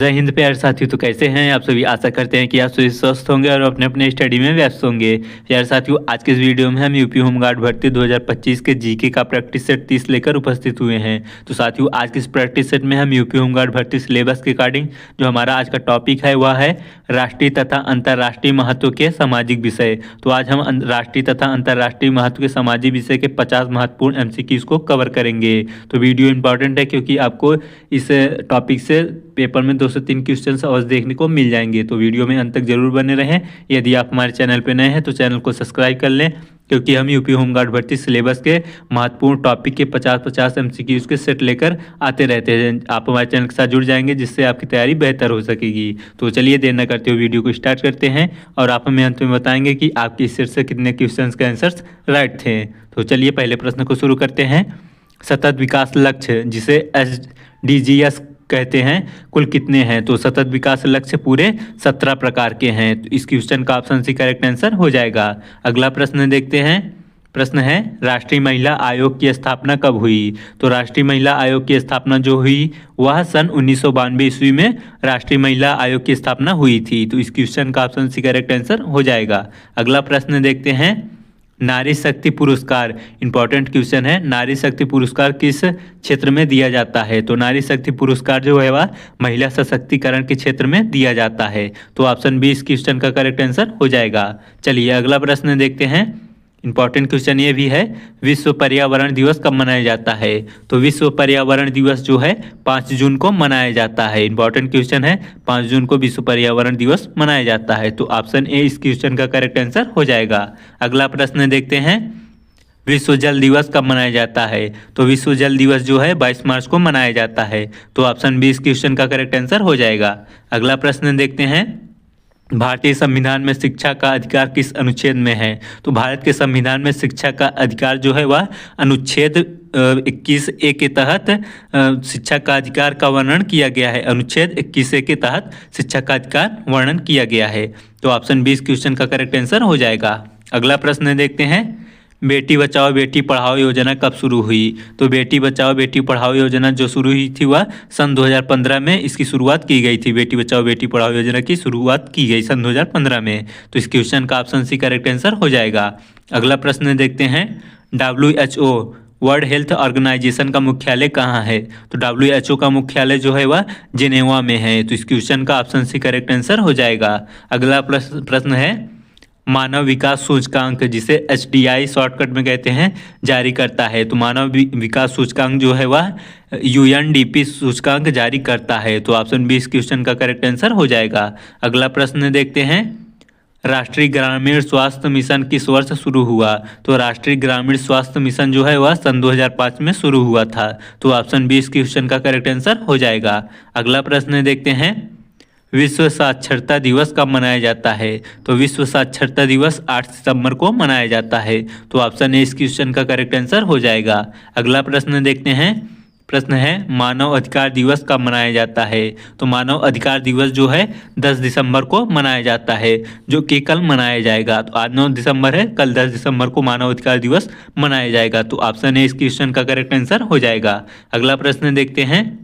जय हिंद प्यारे साथियों। तो कैसे हैं आप सभी। आशा करते हैं कि आप सभी स्वस्थ होंगे और अपने अपने स्टडी में व्यस्त होंगे। प्यारे साथियों, आज के इस वीडियो में हम यूपी होमगार्ड भर्ती 2025 के जीके का प्रैक्टिस सेट 30 लेकर उपस्थित हुए हैं। तो साथियों, आज के इस प्रैक्टिस सेट में हम यूपी होमगार्ड भर्ती सिलेबस के अकॉर्डिंग जो हमारा आज का टॉपिक है वह है राष्ट्रीय तथा अंतर्राष्ट्रीय महत्व के सामाजिक विषय। तो आज हम राष्ट्रीय तथा अंतर्राष्ट्रीय महत्व के सामाजिक विषय के 50 महत्वपूर्ण MCQs को कवर करेंगे। तो वीडियो इंपॉर्टेंट है क्योंकि आपको इस टॉपिक से पेपर में 2 से 3 क्वेश्चन अवश्य देखने को मिल जाएंगे। तो वीडियो में अंत तक जरूर बने रहें। यदि आप हमारे चैनल पर नए हैं तो चैनल को सब्सक्राइब कर लें, क्योंकि हम यूपी होमगार्ड भर्ती सिलेबस के महत्वपूर्ण टॉपिक के 50-50 MCQs के सेट लेकर आते रहते हैं। आप हमारे चैनल के साथ जुड़ जाएंगे जिससे आपकी तैयारी बेहतर हो सकेगी। तो चलिए देर न करते हुए वीडियो को स्टार्ट करते हैं और आप हमें अंत में बताएंगे कि आपके इस सेट से कितने क्वेश्चन के आंसर्स राइट थे। तो चलिए पहले प्रश्न को शुरू करते हैं। सतत विकास लक्ष्य जिसे SDGs कहते हैं कुल कितने हैं। तो सतत विकास लक्ष्य पूरे 17 प्रकार के हैं। तो इस क्वेश्चन का ऑप्शन सी करेक्ट आंसर हो जाएगा। अगला प्रश्न देखते हैं। प्रश्न है राष्ट्रीय महिला आयोग की स्थापना कब हुई। तो राष्ट्रीय महिला आयोग की स्थापना जो हुई वह सन 1992 ईस्वी में राष्ट्रीय महिला आयोग की स्थापना हुई थी। तो इस क्वेश्चन का ऑप्शन सी करेक्ट आंसर हो जाएगा। अगला प्रश्न देखते हैं। नारी शक्ति पुरस्कार इंपॉर्टेंट क्वेश्चन है। नारी शक्ति पुरस्कार किस क्षेत्र में दिया जाता है। तो नारी शक्ति पुरस्कार जो है वह महिला सशक्तिकरण के क्षेत्र में दिया जाता है। तो ऑप्शन बी इस क्वेश्चन का करेक्ट आंसर हो जाएगा। चलिए अगला प्रश्न देखते हैं। इंपॉर्टेंट क्वेश्चन ये भी है, विश्व पर्यावरण दिवस कब मनाया जाता है। तो विश्व पर्यावरण दिवस जो है 5 जून को मनाया जाता है। इंपॉर्टेंट क्वेश्चन है, 5 जून को विश्व पर्यावरण दिवस मनाया जाता है। तो ऑप्शन ए इस क्वेश्चन का करेक्ट आंसर हो जाएगा। अगला प्रश्न देखते हैं। विश्व जल दिवस कब मनाया जाता है। तो विश्व जल दिवस जो है 22 मार्च को मनाया जाता है। तो ऑप्शन बी इस क्वेश्चन का करेक्ट आंसर हो जाएगा। अगला प्रश्न देखते हैं। भारतीय संविधान में शिक्षा का अधिकार किस अनुच्छेद में है। तो भारत के संविधान में शिक्षा का अधिकार जो है वह अनुच्छेद 21A के तहत शिक्षा का अधिकार का वर्णन किया गया है। अनुच्छेद 21A के तहत शिक्षा का अधिकार वर्णन किया गया है। तो ऑप्शन बी इस क्वेश्चन का करेक्ट आंसर हो जाएगा। अगला प्रश्न देखते हैं। बेटी बचाओ बेटी पढ़ाओ योजना कब शुरू हुई। तो बेटी बचाओ बेटी पढ़ाओ योजना जो शुरू हुई थी वह सन 2015 में इसकी शुरुआत की गई थी। बेटी बचाओ बेटी पढ़ाओ योजना की शुरुआत की गई सन 2015 में। तो इस क्वेश्चन का ऑप्शन सी करेक्ट आंसर हो जाएगा। अगला प्रश्न देखते हैं। WHO वर्ल्ड हेल्थ ऑर्गेनाइजेशन का मुख्यालय कहाँ है। तो WHO का मुख्यालय जो है वह जिनेवा में है। तो इस क्वेश्चन का ऑप्शन सी करेक्ट आंसर हो जाएगा। अगला प्रश्न है। मानव विकास सूचकांक जिसे HDI शॉर्टकट में कहते हैं जारी करता है। तो मानव विकास सूचकांक जो है वह UNDP सूचकांक जारी करता है। तो ऑप्शन बी इस क्वेश्चन का करेक्ट आंसर हो जाएगा। अगला प्रश्न देखते हैं। राष्ट्रीय ग्रामीण स्वास्थ्य मिशन किस वर्ष शुरू हुआ। तो राष्ट्रीय ग्रामीण स्वास्थ्य मिशन जो है वह सन 2005 में शुरू हुआ था। तो ऑप्शन बी इस क्वेश्चन का करेक्ट आंसर हो जाएगा। अगला प्रश्न देखते हैं। विश्व साक्षरता दिवस कब मनाया जाता है। तो विश्व साक्षरता दिवस 8 सितंबर को मनाया जाता है। तो ऑप्शन ए इस क्वेश्चन का करेक्ट आंसर हो जाएगा। अगला प्रश्न देखते हैं। प्रश्न है मानव अधिकार दिवस कब मनाया जाता है। तो मानव अधिकार दिवस जो है 10 दिसंबर को मनाया जाता है, जो कि कल मनाया जाएगा। तो आज 9 दिसंबर है, कल 10 दिसंबर को मानव अधिकार दिवस मनाया जाएगा। तो ऑप्शन ए इस क्वेश्चन का करेक्ट आंसर हो जाएगा। अगला प्रश्न देखते हैं।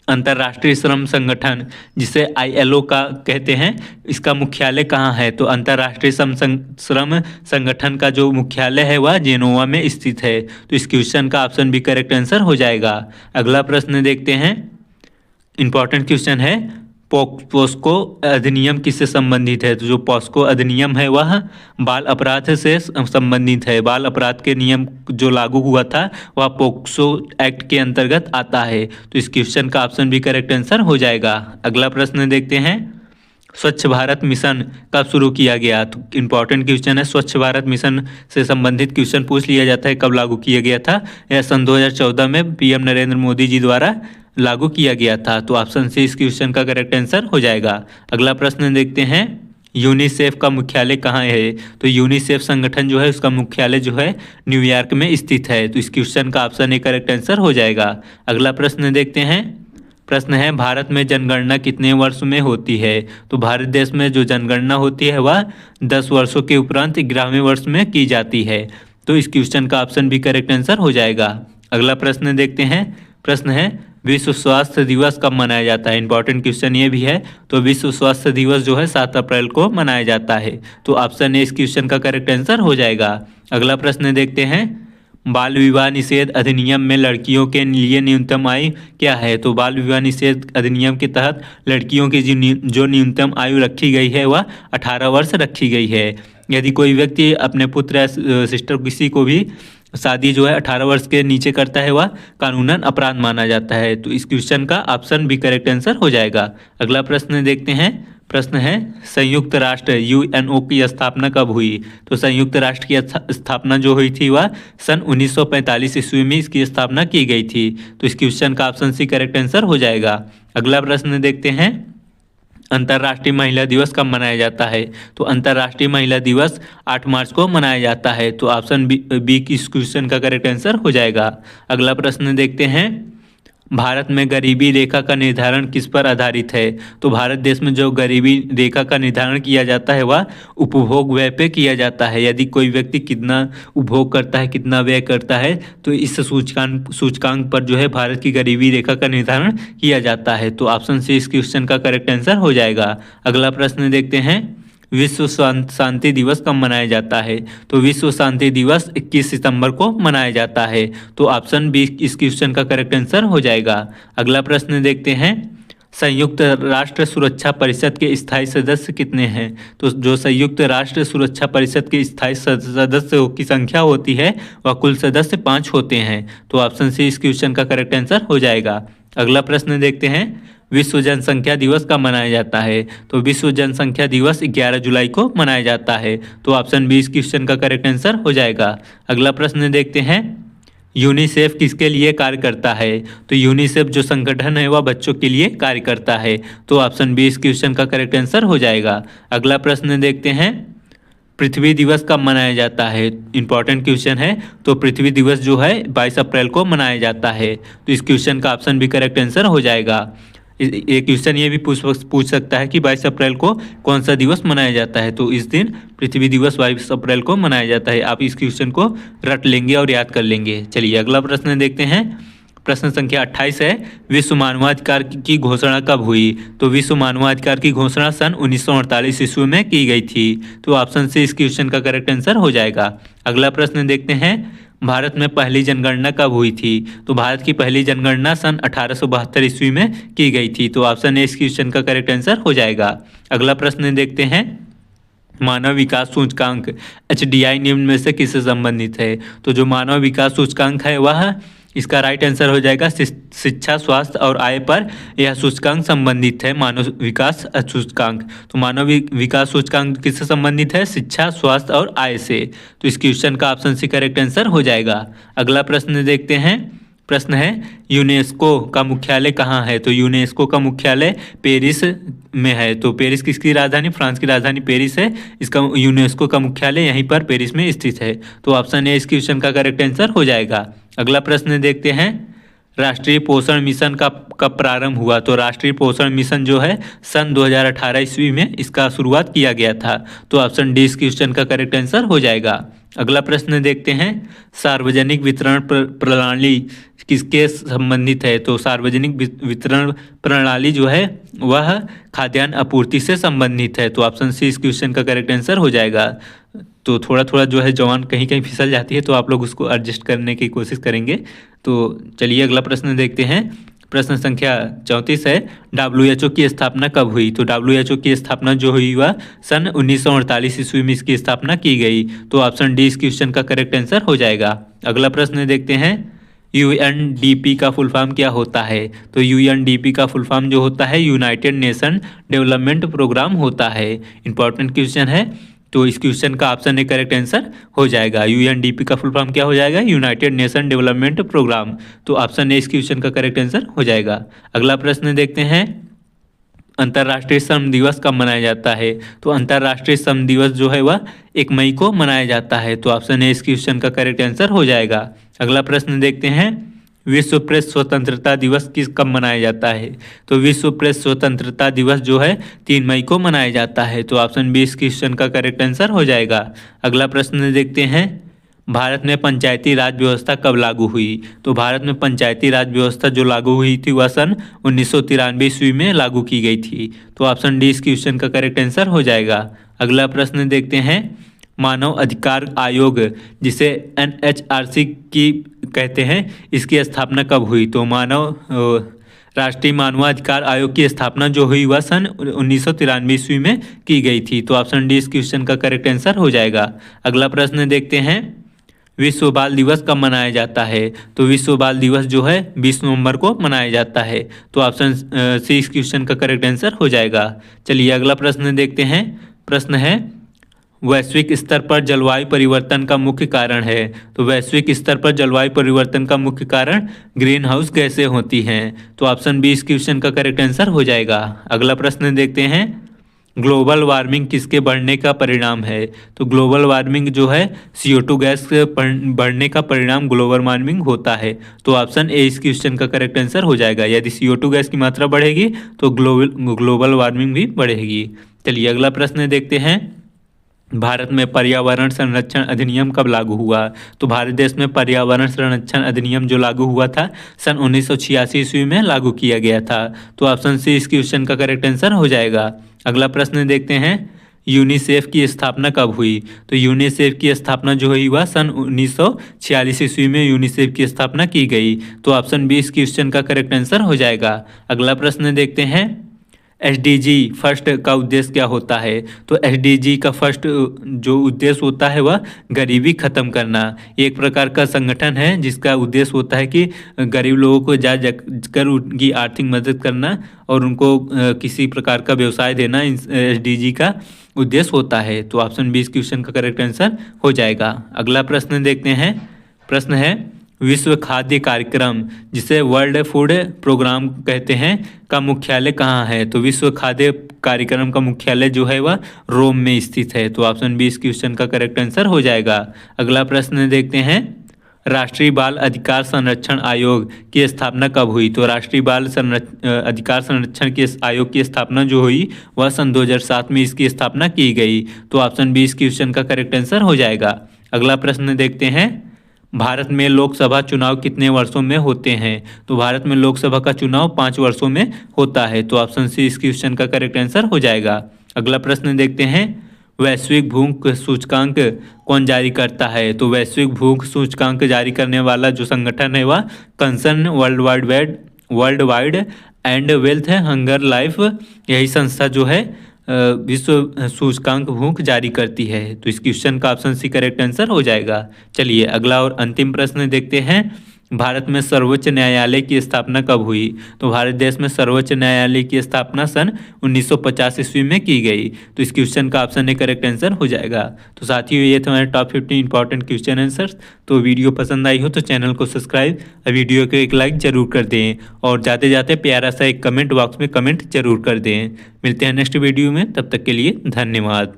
अंतर्राष्ट्रीय श्रम संगठन जिसे ILO का कहते हैं इसका मुख्यालय कहाँ है। तो अंतर्राष्ट्रीय श्रम संगठन का जो मुख्यालय है वह जेनोवा में स्थित है। तो इस क्वेश्चन का ऑप्शन भी करेक्ट आंसर हो जाएगा। अगला प्रश्न देखते हैं। इंपॉर्टेंट क्वेश्चन है। पोस्को अधिनियम किससे संबंधित है। तो जो पोस्को अधिनियम है वह बाल अपराध से संबंधित है। बाल अपराध के नियम जो लागू हुआ था वह पोक्सो एक्ट के अंतर्गत आता है। तो इस क्वेश्चन का ऑप्शन भी करेक्ट आंसर हो जाएगा। अगला प्रश्न देखते हैं। स्वच्छ भारत मिशन कब शुरू किया गया। तो इंपॉर्टेंट क्वेश्चन है। स्वच्छ भारत मिशन से संबंधित क्वेश्चन पूछ लिया जाता है। कब लागू किया गया था। यह सन 2014 में PM नरेंद्र मोदी जी द्वारा लागू किया गया था। तो ऑप्शन सी इस क्वेश्चन का करेक्ट आंसर हो जाएगा। अगला प्रश्न देखते हैं। यूनिसेफ का मुख्यालय कहाँ है। तो यूनिसेफ संगठन जो है उसका मुख्यालय जो है न्यूयॉर्क में स्थित है। तो इस क्वेश्चन का ऑप्शन ए करेक्ट आंसर हो जाएगा। अगला प्रश्न देखते हैं। प्रश्न है भारत में जनगणना कितने वर्ष में होती है। तो भारत देश में जो जनगणना होती है वह 10 वर्षों के उपरांत 11वें वर्ष में की जाती है। तो इस क्वेश्चन का ऑप्शन भी करेक्ट आंसर हो जाएगा। अगला प्रश्न देखते हैं। प्रश्न है विश्व स्वास्थ्य दिवस कब मनाया जाता है? इंपॉर्टेंट क्वेश्चन ये भी है। तो विश्व स्वास्थ्य दिवस जो है 7 अप्रैल को मनाया जाता है। तो ऑप्शन ए इस क्वेश्चन का करेक्ट आंसर हो जाएगा। अगला प्रश्न देखते हैं, बाल विवाह निषेध अधिनियम में लड़कियों के लिए न्यूनतम आयु क्या है? तो बाल विवाह निषेध अधिनियम के तहत लड़कियों की जो न्यूनतम आयु रखी गई है वह 18 वर्ष रखी गई है। यदि कोई व्यक्ति अपने पुत्र या सिस्टर किसी को भी शादी जो है 18 वर्ष के नीचे करता है वह कानूनन अपराध माना जाता है। तो इस क्वेश्चन का ऑप्शन भी करेक्ट आंसर हो जाएगा। अगला प्रश्न देखते हैं। प्रश्न है, संयुक्त राष्ट्र यूएनओ की स्थापना कब हुई? तो संयुक्त राष्ट्र की स्थापना जो हुई थी वह सन 1945 ईस्वी में इसकी स्थापना की गई थी। तो इस क्वेश्चन का ऑप्शन सी करेक्ट आंसर हो जाएगा। अगला प्रश्न देखते हैं, अंतर्राष्ट्रीय महिला दिवस कब मनाया जाता है? तो अंतर्राष्ट्रीय महिला दिवस 8 मार्च को मनाया जाता है। तो ऑप्शन बी इस क्वेश्चन का करेक्ट आंसर हो जाएगा। अगला प्रश्न देखते हैं, भारत में गरीबी रेखा का निर्धारण किस पर आधारित है? तो भारत देश में जो गरीबी रेखा का निर्धारण किया जाता है वह उपभोग व्यय पे किया जाता है। यदि कोई व्यक्ति कितना उपभोग करता है, कितना व्यय करता है, तो इस सूचकांक पर जो है भारत की गरीबी रेखा का निर्धारण किया जाता है। तो ऑप्शन सी इस क्वेश्चन का करेक्ट आंसर हो जाएगा। अगला प्रश्न देखते हैं, विश्व शांति दिवस कब मनाया जाता है? तो विश्व शांति दिवस 21 सितंबर को मनाया जाता है। तो ऑप्शन बी इस क्वेश्चन का करेक्ट आंसर हो जाएगा। अगला प्रश्न देखते हैं, संयुक्त राष्ट्र सुरक्षा परिषद के स्थायी सदस्य कितने हैं? तो जो संयुक्त राष्ट्र सुरक्षा परिषद के स्थायी सदस्यों की संख्या होती है वह कुल सदस्य 5 होते हैं। तो ऑप्शन सी इस क्वेश्चन का करेक्ट आंसर हो जाएगा। अगला प्रश्न देखते हैं, विश्व जनसंख्या दिवस कब मनाया जाता है? तो विश्व जनसंख्या दिवस 11 जुलाई को मनाया जाता है। तो ऑप्शन बी इस क्वेश्चन का करेक्ट आंसर हो जाएगा। अगला प्रश्न देखते हैं, यूनिसेफ किसके लिए कार्य करता है? तो यूनिसेफ जो संगठन है वह बच्चों के लिए कार्य करता है। तो ऑप्शन बी इस क्वेश्चन का करेक्ट आंसर हो जाएगा। अगला प्रश्न देखते हैं, पृथ्वी दिवस कब मनाया जाता है? इंपॉर्टेंट क्वेश्चन है। तो पृथ्वी दिवस जो है 22 अप्रैल को मनाया जाता है। तो इस क्वेश्चन का ऑप्शन भी करेक्ट आंसर हो जाएगा। एक क्वेश्चन ये भी पूछ सकता है कि 22 अप्रैल को कौन सा दिवस मनाया जाता है? तो इस दिन पृथ्वी दिवस 22 अप्रैल को मनाया जाता है। आप इस क्वेश्चन को रट लेंगे और याद कर लेंगे। चलिए अगला प्रश्न देखते हैं। प्रश्न संख्या 28 है, विश्व मानवाधिकार की घोषणा कब हुई? तो विश्व मानवाधिकार की घोषणा सन 1948 ईस्वी में की गई थी। तो ऑप्शन से इस क्वेश्चन का करेक्ट आंसर हो जाएगा। अगला प्रश्न देखते हैं, भारत में पहली जनगणना कब हुई थी? तो भारत की पहली जनगणना सन 1872 ईस्वी में की गई थी। तो ऑप्शन ए इस क्वेश्चन का करेक्ट आंसर हो जाएगा। अगला प्रश्न देखते हैं, मानव विकास सूचकांक HDI निम्न में से किससे संबंधित है? तो जो मानव विकास सूचकांक है वह इसका राइट आंसर हो जाएगा शिक्षा, स्वास्थ्य और आय पर यह सूचकांक संबंधित है, मानव विकास सूचकांक। तो मानव विकास सूचकांक किससे संबंधित है? शिक्षा, स्वास्थ्य और आय से। तो इस क्वेश्चन का ऑप्शन सी करेक्ट आंसर हो जाएगा। अगला प्रश्न देखते हैं। प्रश्न है, यूनेस्को का मुख्यालय कहाँ है? तो यूनेस्को का मुख्यालय पेरिस में है। तो पेरिस किसकी राजधानी? फ्रांस की राजधानी पेरिस है। इसका यूनेस्को का मुख्यालय यहीं पर पेरिस में स्थित है। तो ऑप्शन ए इस क्वेश्चन का करेक्ट आंसर हो जाएगा। अगला प्रश्न देखते हैं, राष्ट्रीय पोषण मिशन का कब प्रारंभ हुआ? तो राष्ट्रीय पोषण मिशन जो है सन 2018 ईस्वी में इसका शुरुआत किया गया था। तो ऑप्शन डी इस क्वेश्चन का करेक्ट आंसर हो जाएगा। अगला प्रश्न देखते हैं, सार्वजनिक वितरण प्रणाली किसके संबंधित है? तो सार्वजनिक वितरण प्रणाली जो है वह खाद्यान्न आपूर्ति से संबंधित है। तो ऑप्शन सी इस क्वेश्चन का करेक्ट आंसर हो जाएगा। तो थोड़ा थोड़ा जो है जवान कहीं कहीं फिसल जाती है, तो आप लोग उसको एडजस्ट करने की कोशिश करेंगे। तो चलिए अगला प्रश्न देखते हैं। प्रश्न संख्या 34 है, WHO की स्थापना कब हुई? तो WHO की स्थापना जो हुई वह सन 1948 ईस्वी में इसकी स्थापना की गई। तो ऑप्शन डी इस क्वेश्चन का करेक्ट आंसर हो जाएगा। अगला प्रश्न देखते हैं, UNDP का फुल फॉर्म क्या होता है? तो UNDP का फुल फॉर्म जो होता है यूनाइटेड नेशन डेवलपमेंट प्रोग्राम होता है। इंपॉर्टेंट क्वेश्चन है। तो इस क्वेश्चन का ऑप्शन ए करेक्ट आंसर हो जाएगा। UNDP का फुल फॉर्म क्या हो जाएगा? United Nation development programme. तो ऑप्शन ए इस क्वेश्चन का करेक्ट आंसर हो जाएगा। अगला प्रश्न देखते हैं, अंतर्राष्ट्रीय श्रम दिवस कब मनाया जाता है? तो अंतर्राष्ट्रीय श्रम दिवस जो है वह 1 मई को मनाया जाता है। तो ऑप्शन ए इस क्वेश्चन का करेक्ट आंसर हो जाएगा। अगला प्रश्न देखते हैं, विश्व प्रेस स्वतंत्रता दिवस कब मनाया जाता है? तो विश्व प्रेस स्वतंत्रता दिवस जो है 3 मई को मनाया जाता है। तो ऑप्शन बी इस क्वेश्चन का करेक्ट आंसर हो जाएगा। अगला प्रश्न देखते हैं, भारत में पंचायती राज व्यवस्था कब लागू हुई? तो भारत में पंचायती राज व्यवस्था जो लागू हुई थी वह सन 1993 ईस्वी में लागू की गई थी। तो ऑप्शन डी इस क्वेश्चन का करेक्ट आंसर हो जाएगा। अगला प्रश्न देखते हैं, मानव अधिकार आयोग जिसे NHRC की कहते हैं, इसकी स्थापना कब हुई? तो राष्ट्रीय मानवाधिकार आयोग की स्थापना जो हुई वह सन 1993 ईस्वी में की गई थी। तो ऑप्शन डी इस क्वेश्चन का करेक्ट आंसर हो जाएगा। अगला प्रश्न देखते हैं, विश्व बाल दिवस कब मनाया जाता है? तो विश्व बाल दिवस जो है 20 नवंबर को मनाया जाता है। तो ऑप्शन सी इस क्वेश्चन का करेक्ट आंसर हो जाएगा। चलिए अगला प्रश्न देखते हैं। प्रश्न है, वैश्विक स्तर पर जलवायु परिवर्तन का मुख्य कारण है? तो वैश्विक स्तर पर जलवायु परिवर्तन का मुख्य कारण ग्रीन हाउस गैसें होती हैं। तो ऑप्शन बी इस क्वेश्चन का करेक्ट आंसर हो जाएगा। अगला प्रश्न देखते हैं, ग्लोबल वार्मिंग किसके बढ़ने का परिणाम है? तो ग्लोबल वार्मिंग जो है CO2 गैस बढ़ने का परिणाम ग्लोबल वार्मिंग होता है। तो ऑप्शन ए इस क्वेश्चन का करेक्ट आंसर हो जाएगा। यदि CO2 गैस की मात्रा बढ़ेगी तो ग्लोबल वार्मिंग भी बढ़ेगी। चलिए अगला प्रश्न देखते हैं, भारत में पर्यावरण संरक्षण अधिनियम कब लागू हुआ? तो भारत देश में पर्यावरण संरक्षण अधिनियम जो लागू हुआ था सन 1986 ईस्वी में लागू किया गया था। तो ऑप्शन सी इस क्वेश्चन का करेक्ट आंसर हो जाएगा। अगला प्रश्न देखते हैं, यूनिसेफ की स्थापना कब हुई? तो यूनिसेफ की स्थापना जो हुई वह सन 1946 ईस्वी में यूनिसेफ की स्थापना की गई। तो ऑप्शन बी इस क्वेश्चन का करेक्ट आंसर हो जाएगा। अगला प्रश्न देखते हैं, SDG फर्स्ट का उद्देश्य क्या होता है? तो SDG का फर्स्ट जो उद्देश्य होता है वह गरीबी खत्म करना। एक प्रकार का संगठन है जिसका उद्देश्य होता है कि गरीब लोगों को जा कर उनकी आर्थिक मदद करना और उनको किसी प्रकार का व्यवसाय देना SDG का उद्देश्य होता है। तो ऑप्शन बी इस क्वेश्चन का करेक्ट आंसर हो जाएगा। अगला प्रश्न देखते हैं। प्रश्न है, विश्व खाद्य कार्यक्रम जिसे वर्ल्ड फूड प्रोग्राम कहते हैं का मुख्यालय कहाँ है? तो विश्व खाद्य कार्यक्रम का मुख्यालय जो है वह रोम में स्थित है। तो ऑप्शन बी इस क्वेश्चन का करेक्ट आंसर हो जाएगा। अगला प्रश्न देखते हैं, राष्ट्रीय बाल अधिकार संरक्षण आयोग की स्थापना कब हुई? तो राष्ट्रीय बाल अधिकार संरक्षण के आयोग की स्थापना जो हुई वह सन 2007 में इसकी स्थापना की गई। तो ऑप्शन बी इस क्वेश्चन का करेक्ट आंसर हो जाएगा। अगला प्रश्न देखते हैं, भारत में लोकसभा चुनाव कितने वर्षों में होते हैं? तो भारत में लोकसभा का चुनाव 5 वर्षों में होता है। तो ऑप्शन सी इस क्वेश्चन का करेक्ट आंसर हो जाएगा। अगला प्रश्न देखते हैं, वैश्विक भूख सूचकांक कौन जारी करता है? तो वैश्विक भूख सूचकांक जारी करने वाला जो संगठन है वह concern world wide and wealth hunger life, यही संस्था जो है विश्व सूचकांक भूख जारी करती है। तो इस क्वेश्चन का ऑप्शन सी करेक्ट आंसर हो जाएगा। चलिए अगला और अंतिम प्रश्न देखते हैं, भारत में सर्वोच्च न्यायालय की स्थापना कब हुई? तो भारत देश में सर्वोच्च न्यायालय की स्थापना सन 1950 ईस्वी में की गई। तो इस क्वेश्चन का ऑप्शन ए करेक्ट आंसर हो जाएगा। तो साथियों ये थे हमारे टॉप 15 इंपॉर्टेंट क्वेश्चन आंसर्स। तो वीडियो पसंद आई हो तो चैनल को सब्सक्राइब और वीडियो को एक लाइक जरूर कर दें और जाते जाते प्यारा सा एक कमेंट बॉक्स में कमेंट जरूर कर दें। मिलते हैं नेक्स्ट वीडियो में, तब तक के लिए धन्यवाद।